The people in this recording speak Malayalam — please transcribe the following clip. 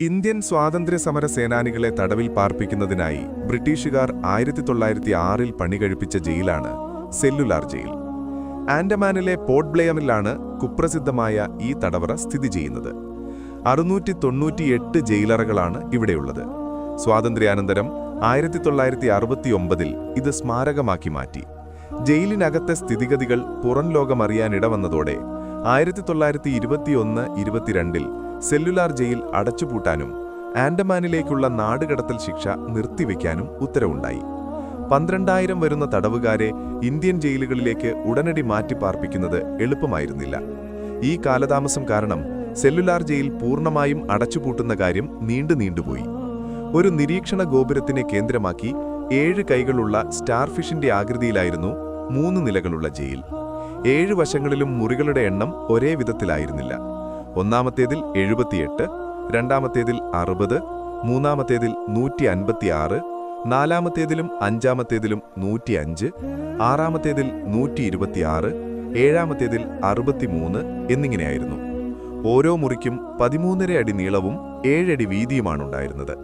ഇന്ത്യൻ സ്വാതന്ത്ര്യസമര സേനാനികളെ തടവിൽ പാർപ്പിക്കുന്നതിനായി ബ്രിട്ടീഷുകാർ 1906-ൽ പണികഴിപ്പിച്ച ജയിലാണ് സെല്ലുലാർ ജയിൽ. ആൻഡമാനിലെ പോർട്ട് ബ്ലെയറിലാണ് കുപ്രസിദ്ധമായ ഈ തടവറ സ്ഥിതി ചെയ്യുന്നത്. 698 ജയിലറകളാണ് ഇവിടെയുള്ളത്. സ്വാതന്ത്ര്യാനന്തരം 1969-ൽ ഇത് സ്മാരകമാക്കി മാറ്റി. ജയിലിനകത്തെ സ്ഥിതിഗതികൾ പുറം ലോകമറിയാനിടവന്നതോടെ 1921-22-ൽ സെല്ലുലാർ ജയിൽ അടച്ചുപൂട്ടാനും ആൻഡമാനിലേക്കുള്ള നാടുകടത്തൽ ശിക്ഷ നിർത്തിവെക്കാനും ഉത്തരവുണ്ടായി. 12,000 വരുന്ന തടവുകാരെ ഇന്ത്യൻ ജയിലുകളിലേക്ക് ഉടനടി മാറ്റിപ്പാർപ്പിക്കുന്നത് എളുപ്പമായിരുന്നില്ല. ഈ കാലതാമസം കാരണം സെല്ലുലാർ ജയിൽ പൂർണ്ണമായും അടച്ചുപൂട്ടുന്ന കാര്യം നീണ്ടുപോയി. ഒരു നിരീക്ഷണ ഗോപുരത്തിനെ കേന്ദ്രമാക്കി 7 കൈകളുള്ള സ്റ്റാർഫിഷിന്റെ ആകൃതിയിലായിരുന്നു 3 നിലകളുള്ള ജയിൽ. 7 വശങ്ങളിലും മുറികളുടെ എണ്ണം ഒരേ വിധത്തിലായിരുന്നില്ല. ഒന്നാമത്തേതിൽ 78, രണ്ടാമത്തേതിൽ 60, മൂന്നാമത്തേതിൽ 156, നാലാമത്തേതിലും അഞ്ചാമത്തേതിലും 105, ആറാമത്തേതിൽ 126, ഏഴാമത്തേതിൽ 63 എന്നിങ്ങനെയായിരുന്നു. ഓരോ മുറിക്കും 13.5 അടി നീളവും 7 അടി വീതിയുമാണുണ്ടായിരുന്നത്.